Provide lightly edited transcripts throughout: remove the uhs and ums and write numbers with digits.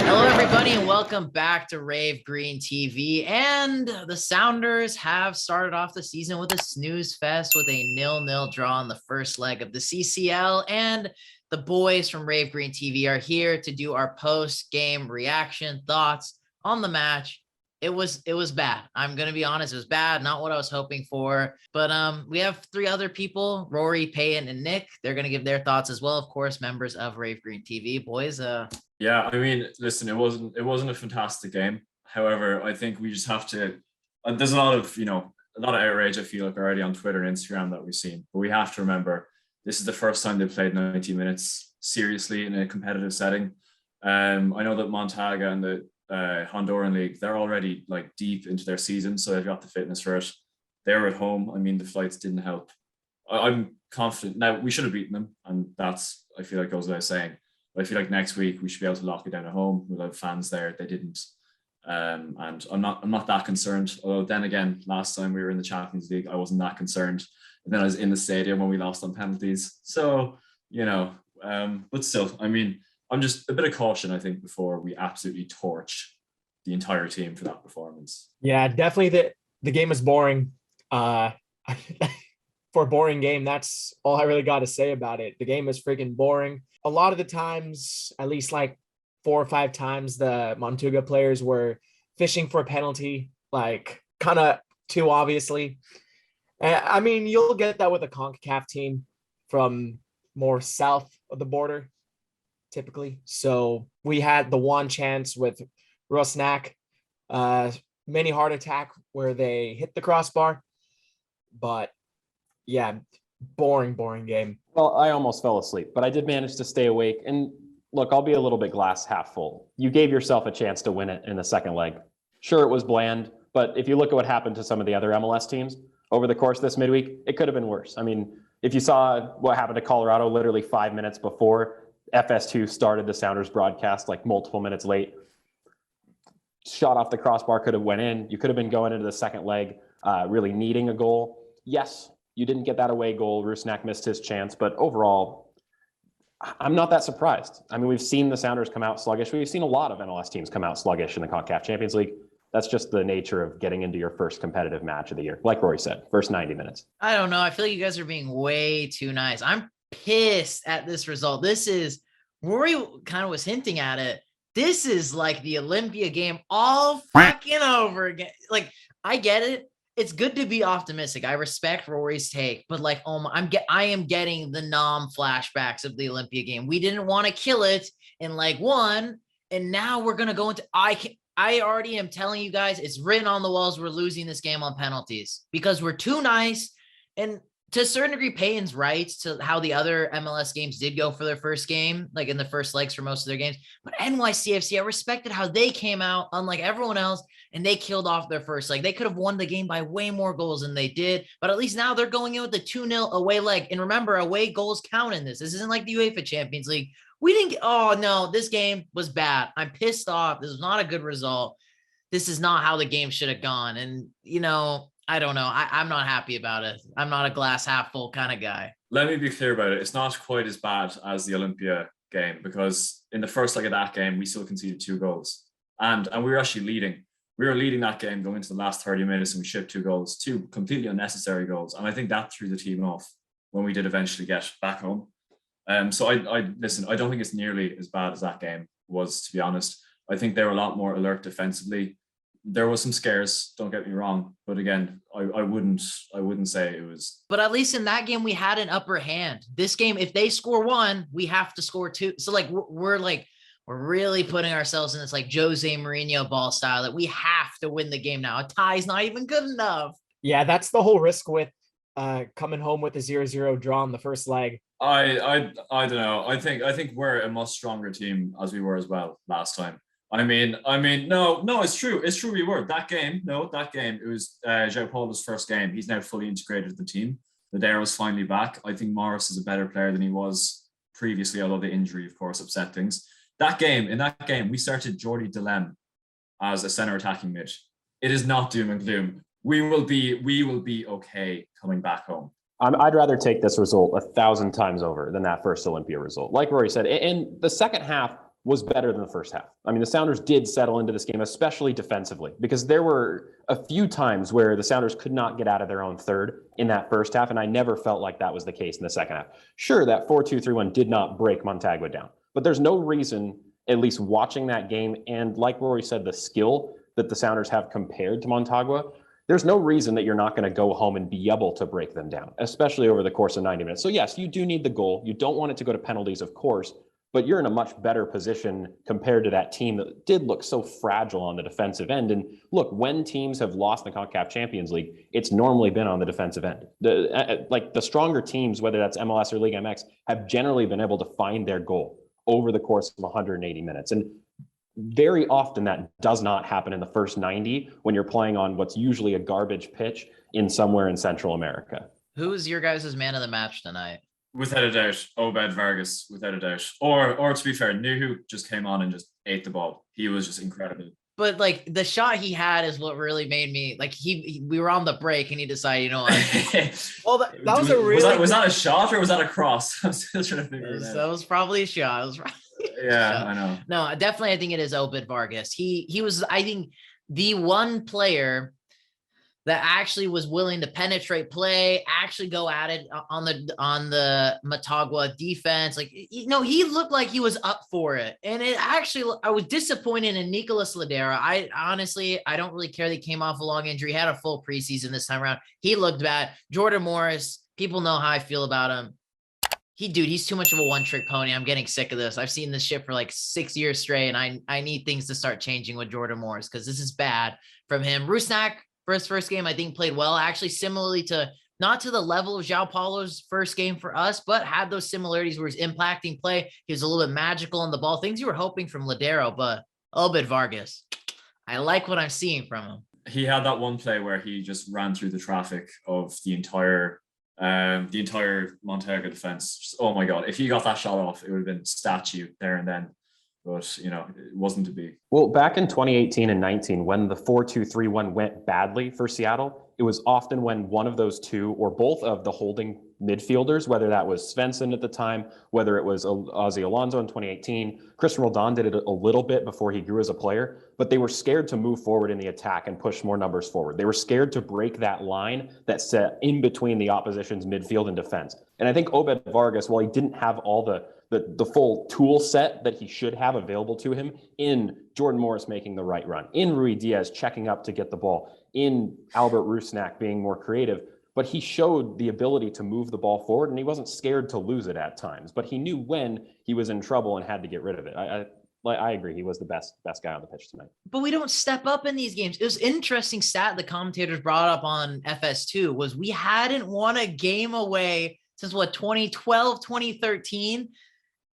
Hello, everybody, and welcome back to Rave Green TV. And the Sounders have started off the season with a snooze fest with a 0-0 draw in the first leg of the CCL. And the boys from Rave Green TV are here to do our post-game reaction thoughts on the match. It was bad. I'm gonna be honest, it was bad, not what I was hoping for. But we have three other people, Rory, Payton, and Nick. They're gonna give their thoughts as well, of course, members of Rave Green TV. Boys, Yeah, I mean, listen, it wasn't a fantastic game. However, I think we just have to. There's a lot of outrage. I feel like already on Twitter and Instagram that we've seen, but we have to remember this is the first time they've played 90 minutes seriously in a competitive setting. I know that Motagua and the Honduran League, they're already like deep into their season, so they've got the fitness for it. They're at home. I mean, the flights didn't help. I'm confident. Now we should have beaten them, and that's, I feel like, goes without saying. But I feel like next week we should be able to lock it down at home without fans there. They didn't, and I'm not that concerned. Although then again, last time we were in the Champions League, I wasn't that concerned. And then I was in the stadium when we lost on penalties. So but still, I mean, I'm just a bit of caution, I think, before we absolutely torch the entire team for that performance. Yeah, definitely the game is boring. For a boring game, that's all I really got to say about it. The game is freaking boring. A lot of the times, at least like 4 or 5 times, the Motagua players were fishing for a penalty, like kind of too obviously. I mean, you'll get that with a CONCACAF team from more south of the border, typically. So we had the one chance with Rusnak, mini heart attack where they hit the crossbar. But yeah, boring game. Well, I almost fell asleep, but I did manage to stay awake. And look, I'll be a little bit glass half full. You gave yourself a chance to win it in the second leg. Sure, it was bland, but if you look at what happened to some of the other MLS teams over the course of this midweek, it could have been worse. I mean, if you saw what happened to Colorado literally 5 minutes before FS2 started the Sounders broadcast, like multiple minutes late, shot off the crossbar, could have went in. You could have been going into the second leg really needing a goal. Yes, you didn't get that away goal. Rusnak missed his chance, but overall, I'm not that surprised. I mean, we've seen the Sounders come out sluggish. We've seen a lot of MLS teams come out sluggish in the CONCACAF Champions League. That's just the nature of getting into your first competitive match of the year. Like Rory said, first 90 minutes. I don't know. I feel like you guys are being way too nice. I'm pissed at this result. This is, Rory kind of was hinting at it. This is like the Olympia game all fucking over again. Like, I get it. It's good to be optimistic. I respect Rory's take, but like, I am getting the flashbacks of the Olympia game. We didn't want to kill it in leg 1, and now we're gonna go into. I already am telling you guys, it's written on the walls. We're losing this game on penalties because we're too nice. And to a certain degree, Payton's right to how the other MLS games did go for their first game, like in the first legs for most of their games. But NYCFC, I respected how they came out, unlike everyone else, and they killed off their first leg. They could have won the game by way more goals than they did, but at least now they're going in with the 2-0 away leg. And remember, away goals count in this. This isn't like the UEFA Champions League. We didn't get, oh no, this game was bad. I'm pissed off. This is not a good result. This is not how the game should have gone. And, I don't know. I'm not happy about it. I'm not a glass half full kind of guy. Let me be clear about it. It's not quite as bad as the Olympia game, because in the first leg of that game, we still conceded 2 goals. And we were actually leading. We were leading that game going into the last 30 minutes, and we shipped 2 goals, 2 completely unnecessary goals. And I think that threw the team off when we did eventually get back home. So I listen, I don't think it's nearly as bad as that game was, to be honest. I think they were a lot more alert defensively. There was some scares, don't get me wrong, but again, I wouldn't say it was. But at least in that game, we had an upper hand. This game, if they score 1, we have to score 2. So like we're really putting ourselves in this like Jose Mourinho ball style that we have to win the game now. A tie is not even good enough. Yeah, that's the whole risk with coming home with a 0-0 draw in the first leg. I don't know. I think we're a much stronger team as we were as well last time. I mean, no, it's true. It's true we were. That game, it was João Paulo's first game. He's now fully integrated with the team. Ladera was finally back. I think Morris is a better player than he was previously, although the injury, of course, upset things. In that game, we started Jordi Delem as a center attacking mid. It is not doom and gloom. We will be okay coming back home. I'd rather take this result 1,000 times over than that first Olympia result. Like Rory said, and the second half was better than the first half. I mean, the Sounders did settle into this game, especially defensively, because there were a few times where the Sounders could not get out of their own third in that first half, and I never felt like that was the case in the second half. Sure, that 4-2-3-1 did not break Motagua down, but there's no reason, at least watching that game, and like Rory said, the skill that the Sounders have compared to Motagua, there's no reason that you're not going to go home and be able to break them down, especially over the course of 90 minutes. So yes, you do need the goal. You don't want it to go to penalties, of course, but you're in a much better position compared to that team that did look so fragile on the defensive end. And look, when teams have lost the CONCACAF Champions League, it's normally been on the defensive end. The stronger teams, whether that's MLS or League MX, have generally been able to find their goal over the course of 180 minutes. And very often that does not happen in the first 90 when you're playing on what's usually a garbage pitch in somewhere in Central America. Who is your guys' man of the match tonight? Without a doubt, Obed Vargas, without a doubt. Or to be fair, Nuhu just came on and just ate the ball. He was just incredible. But like the shot he had is what really made me like we were on the break and he decided, you know what? Well, that was a really was that a shot or was that a cross? I'm still trying to figure it out. That was probably a shot. It was probably yeah, I know. No, definitely I think it is Obed Vargas. He was, I think, the one player that actually was willing to penetrate play, actually go at it on the Motagua defense. Like, you know, he looked like he was up for it. And it actually, I was disappointed in Nicolas Ladera. I honestly, I don't really care that he came off a long injury. He had a full preseason this time around. He looked bad. Jordan Morris, people know how I feel about him. He's too much of a one-trick pony. I'm getting sick of this. I've seen this shit for like 6 years straight, and I need things to start changing with Jordan Morris because this is bad from him. Rusnak, for his first game, I think played well, actually similarly to, not to the level of João Paulo's first game for us, but had those similarities where he's impacting play. He was a little bit magical on the ball, things you were hoping from Ladero, but Obed Vargas, I like what I'm seeing from him. He had that one play where he just ran through the traffic of the entire Motagua defense. Just, oh my God, if he got that shot off, it would have been statue there and then. But, you know, it wasn't to be. Well, back in 2018 and 19, when the 4-2-3-1 went badly for Seattle, it was often when one of those two or both of the holding midfielders, whether that was Svensson at the time, whether it was Ozzy Alonso in 2018, Christian Roldan did it a little bit before he grew as a player, but they were scared to move forward in the attack and push more numbers forward. They were scared to break that line that set in between the opposition's midfield and defense. And I think Obed Vargas, while he didn't have all the full tool set that he should have available to him, in Jordan Morris making the right run, in Rui Diaz checking up to get the ball, in Albert Rusnak being more creative, but he showed the ability to move the ball forward, and he wasn't scared to lose it at times, but he knew when he was in trouble and had to get rid of it. I agree. He was the best guy on the pitch tonight. But we don't step up in these games. It was an interesting stat the commentators brought up on FS2 was we hadn't won a game away since 2012, 2013.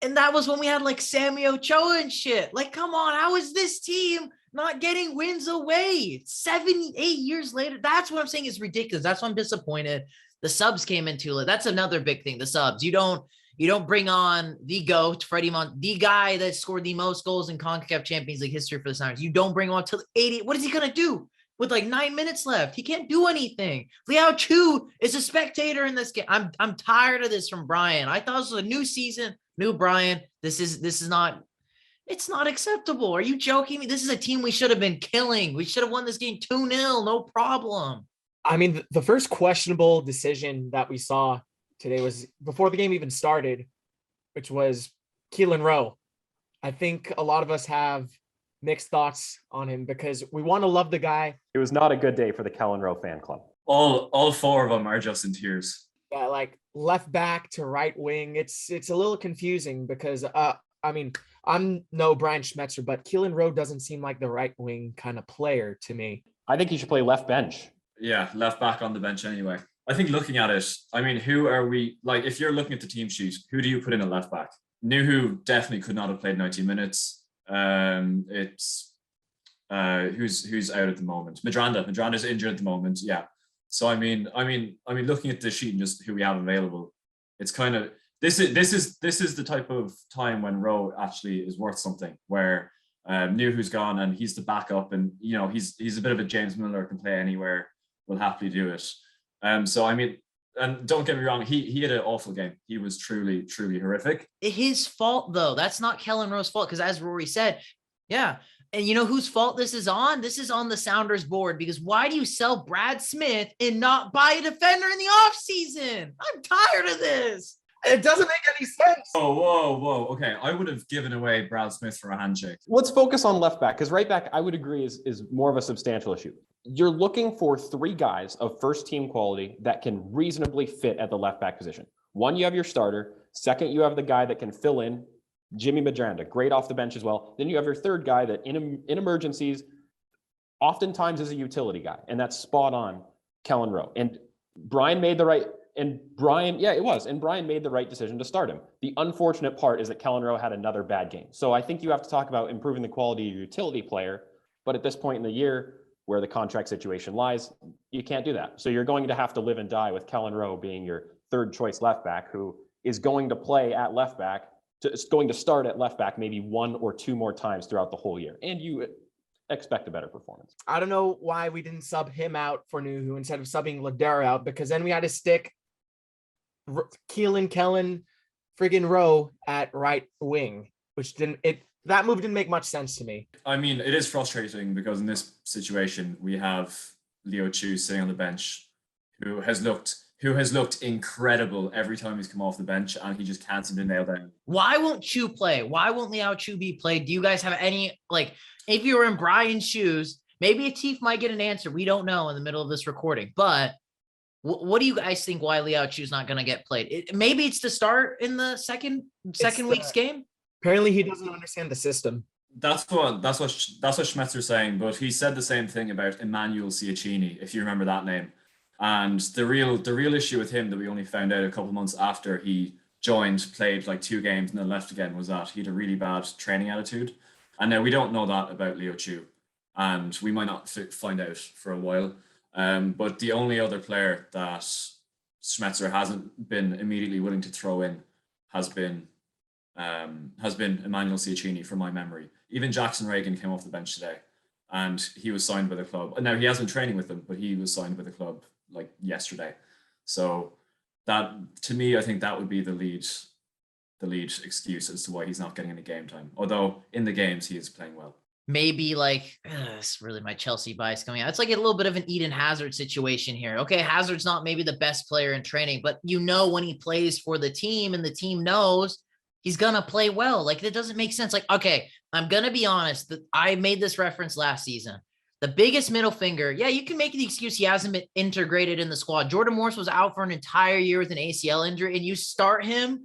And that was when we had like Sammy Ochoa and shit. Like, come on, how is this team not getting wins away 7, 8 years later? That's what I'm saying is ridiculous. That's why I'm disappointed. The subs came in too late. That's another big thing. The subs. You don't bring on the GOAT, Freddie the guy that scored the most goals in CONCACAF Champions League history for the Sounders. You don't bring on till 80. What is he gonna do with like 9 minutes left? He can't do anything. Liao Chu is a spectator in this game. I'm tired of this from Brian. I thought this was a new season. New Brian, this is not, it's not acceptable. Are you joking me? This is a team we should have been killing. We should have won this game 2-0, no problem. I mean, the first questionable decision that we saw today was before the game even started, which was Keelan Rowe. I think a lot of us have mixed thoughts on him because we want to love the guy. It was not a good day for the Keelan Rowe fan club. All four of them are just in tears. Like left back to right wing, it's a little confusing because I mean, I'm no Brian Schmetzer, but Keelan Rowe doesn't seem like the right wing kind of player to me. I think he should play left bench. Yeah, left back on the bench anyway. I think looking at it, I mean, who are we, like, if you're looking at the team sheet, who do you put in a left back? Nuhu definitely could not have played 90 minutes. It's who's out at the moment? Madranda's injured at the moment. Yeah. So I mean, looking at the sheet and just who we have available, it's kind of this is the type of time when Rowe actually is worth something. Where Nuhu's gone and he's the backup, and you know he's a bit of a James Miller, can play anywhere, will happily do it. So I mean, And don't get me wrong, he had an awful game. He was truly horrific. His fault though. That's not Kellen Rowe's fault because as Rory said, yeah. And you know whose fault this is on? This is on the Sounders board because why do you sell Brad Smith and not buy a defender in the offseason? I'm tired of this. It doesn't make any sense. Oh, whoa. Okay, I would have given away Brad Smith for a handshake. Let's focus on left back because right back, I would agree, is more of a substantial issue. You're looking for 3 guys of first team quality that can reasonably fit at the left back position. One, you have your starter. Second, you have the guy that can fill in, Jimmy Medranda, great off the bench as well. Then you have your third guy that in emergencies, oftentimes is a utility guy, and that's spot on Kellen Rowe. And Brian made the right. And Brian, yeah, it was. And Brian made the right decision to start him. The unfortunate part is that Kellen Rowe had another bad game. So I think you have to talk about improving the quality of your utility player. But at this point in the year, where the contract situation lies, you can't do that. So you're going to have to live and die with Kellen Rowe being your third choice left back, who is going to play at left back, is going to start at left back maybe 1 or 2 more times throughout the whole year. And you expect a better performance. I don't know why we didn't sub him out for Nuhu instead of subbing Ladera out, because then we had to stick Keelan Kellen friggin' Rowe at right wing, which that move didn't make much sense to me. I mean, it is frustrating because in this situation we have Leo Chu sitting on the bench who has looked incredible every time he's come off the bench, and he just can't seem to nail down. Why won't Chu play? Why won't Liao Chu be played? Do you guys have any, like, if you were in Brian's shoes, maybe Atif might get an answer. We don't know in the middle of this recording, but what do you guys think why Liao Chu's not going to get played? Maybe it's to start in the second week's game. Apparently he doesn't understand the system. That's what Schmetzer's saying, but he said the same thing about Emmanuel Ciaccini, if you remember that name. And the real issue with him that we only found out a couple of months after he joined, played like 2 games and then left again, was that he had a really bad training attitude. And now we don't know that about Leo Chu, and we might not find out for a while. But the only other player that Schmetzer hasn't been immediately willing to throw in has been Emmanuel Ciaccini, from my memory. Even Jackson Reagan came off the bench today, and he was signed by the club. Now he hasn't been training with them, but he was signed by the club like yesterday. So that, to me, I think that would be the lead excuse as to why he's not getting any game time. Although in the games he is playing well. Maybe like, it's really my Chelsea bias coming out. It's like a little bit of an Eden Hazard situation here. Okay, Hazard's not maybe the best player in training, but you know when he plays for the team and the team knows he's going to play well. Like, it doesn't make sense. Like, okay, I'm going to be honest. I made this reference last season. The biggest middle finger, yeah, you can make the excuse he hasn't been integrated in the squad. Jordan Morris was out for an entire year with an ACL injury, and you start him.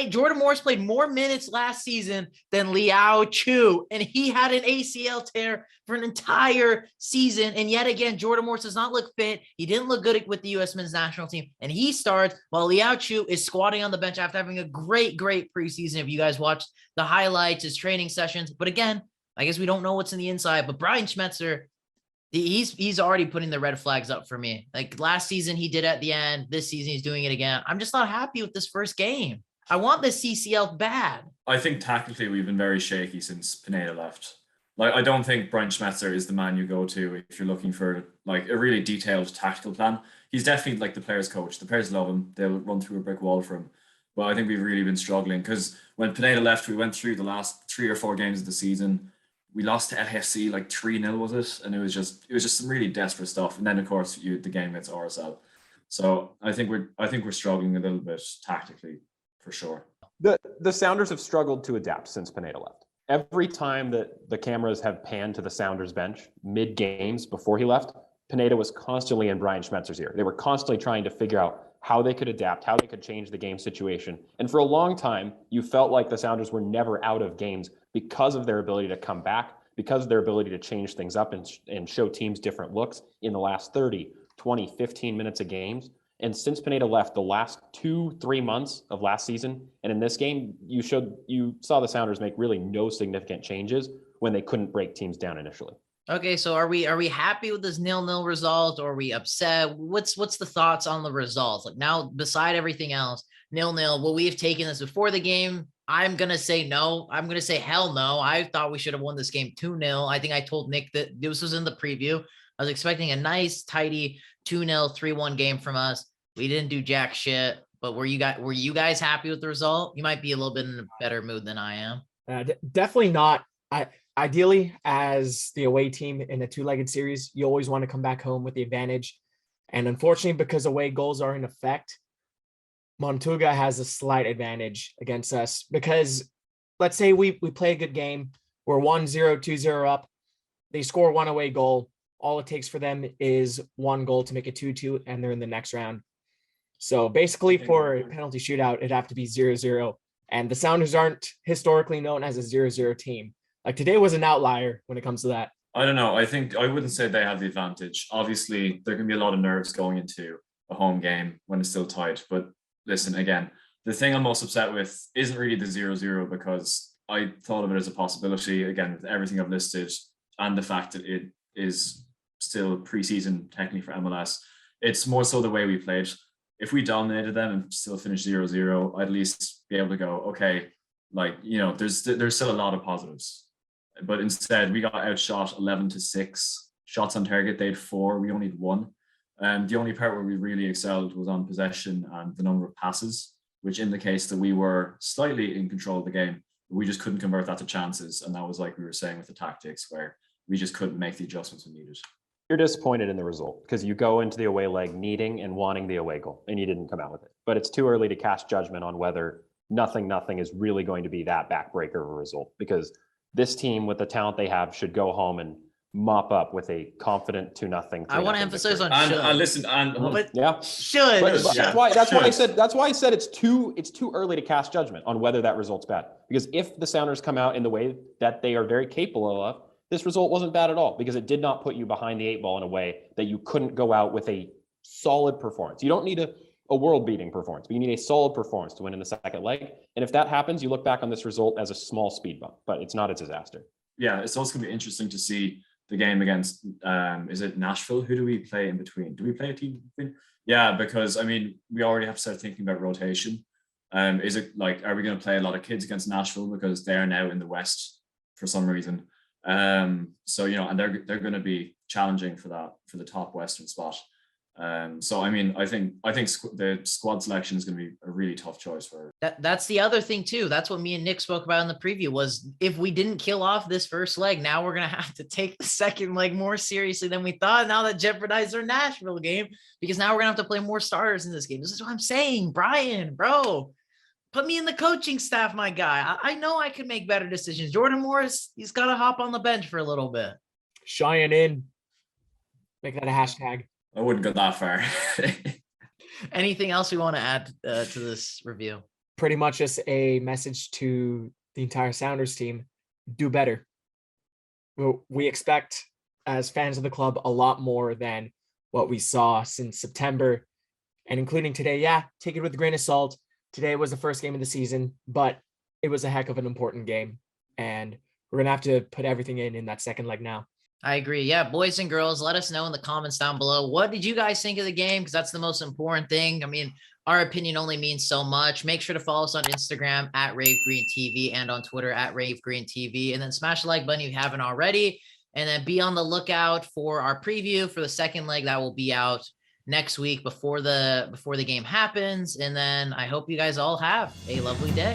Jordan Morris played more minutes last season than Liao Chu, and he had an ACL tear for an entire season. And yet again, Jordan Morris does not look fit. He didn't look good with the U.S. men's national team, and he starts while Liao Chu is squatting on the bench after having a great preseason. If you guys watched the highlights, his training sessions, but again, I guess we don't know what's in the inside, but Brian Schmetzer, he's already putting the red flags up for me. Like last season, he did at the end. This season, he's doing it again. I'm just not happy with this first game. I want this CCL bad. I think tactically we've been very shaky since Pineda left. Like, I don't think Brian Schmetzer is the man you go to if you're looking for like a really detailed tactical plan. He's definitely like the players' coach. The players love him. They'll run through a brick wall for him. But I think we've really been struggling because when Pineda left, we went through the last 3 or 4 games of the season. We lost to LFC like 3-0, was it? And it was just some really desperate stuff. And then of course the game against RSL. So I think we're struggling a little bit tactically for sure. The Sounders have struggled to adapt since Pineda left. Every time that the cameras have panned to the Sounders bench mid games before he left, Pineda was constantly in Brian Schmetzer's ear. They were constantly trying to figure out how they could adapt, how they could change the game situation. And for a long time, you felt like the Sounders were never out of games because of their ability to come back, because of their ability to change things up and show teams different looks in the last 30, 20, 15 minutes of games. And since Pineda left, the last 2-3 months of last season, and in this game, you saw the Sounders make really no significant changes when they couldn't break teams down initially. Okay, so are we happy with this 0-0 result, or are we upset? What's the thoughts on the results? Like now, beside everything else, 0-0. Will we have taken this before the game? I'm gonna say no. I'm gonna say hell no. I thought we should have won this game 2-0. I think I told Nick that this was in the preview. I was expecting a nice, tidy 2-0, 3-1 game from us. We didn't do jack shit. But were you guys happy with the result? You might be a little bit in a better mood than I am. Definitely not. Ideally, as the away team in a two-legged series, you always want to come back home with the advantage. And unfortunately, because away goals are in effect, Motagua has a slight advantage against us because let's say we play a good game. We're 1-0, 2-0 up. They score one away goal. All it takes for them is one goal to make it 2-2, and they're in the next round. So basically, for a penalty shootout, it'd have to be 0-0. And the Sounders aren't historically known as a 0-0 team. Like today was an outlier when it comes to that. I don't know. I wouldn't say they have the advantage. Obviously, there can be a lot of nerves going into a home game when it's still tight. But listen, again, the thing I'm most upset with isn't really the 0-0 because I thought of it as a possibility, again, with everything I've listed and the fact that it is still preseason technically for MLS. It's more so the way we played. If we dominated them and still finished 0-0, I'd at least be able to go, okay, like, you know, there's still a lot of positives. But instead, we got outshot 11-6. Shots on target, they had 4. We only had 1. And the only part where we really excelled was on possession and the number of passes, which indicates that we were slightly in control of the game. We just couldn't convert that to chances. And that was like we were saying with the tactics, where we just couldn't make the adjustments we needed. You're disappointed in the result because you go into the away leg needing and wanting the away goal, and you didn't come out with it. But it's too early to cast judgment on whether nothing is really going to be that backbreaker of a result, because this team with the talent they have should go home and mop up with a confident 2-0. I want to emphasize on should. And listen, but yeah, should. But Yeah. that's why I said it's too early to cast judgment on whether that result's bad. Because if the Sounders come out in the way that they are very capable of, this result wasn't bad at all, because it did not put you behind the 8 ball in a way that you couldn't go out with a solid performance. You don't need a world-beating performance, but you need a solid performance to win in the second leg. And if that happens, you look back on this result as a small speed bump, but it's not a disaster. Yeah, it's also going to be interesting to see the game against, is it Nashville? Who do we play in between? Do we play a team in between? Yeah, because, I mean, we already have to start thinking about rotation. Is it like, are we going to play a lot of kids against Nashville because they are now in the West for some reason? So, you know, and they're going to be challenging for the top Western spot. So, I mean, I think the squad selection is going to be a really tough choice for her. That's the other thing too. That's what me and Nick spoke about in the preview, was if we didn't kill off this first leg, now we're going to have to take the second leg more seriously than we thought. Now that jeopardized our Nashville game, because now we're going to have to play more starters in this game. This is what I'm saying, Brian, bro. Put me in the coaching staff, my guy. I know I could make better decisions. Jordan Morris, he's got to hop on the bench for a little bit. Cheyenne in. Make that a hashtag. I wouldn't go that far. Anything else we want to add to this review? Pretty much just a message to the entire Sounders team. Do better. We expect, as fans of the club, a lot more than what we saw since September, and including today. Yeah, take it with a grain of salt. Today was the first game of the season, but it was a heck of an important game, and we're going to have to put everything in that second leg now. I agree. Yeah, boys and girls, let us know in the comments down below. What did you guys think of the game? Because that's the most important thing. I mean, our opinion only means so much. Make sure to follow us on Instagram at RaveGreenTV and on Twitter at RaveGreenTV. And then smash the like button if you haven't already. And then be on the lookout for our preview for the second leg that will be out next week before the game happens. And then I hope you guys all have a lovely day.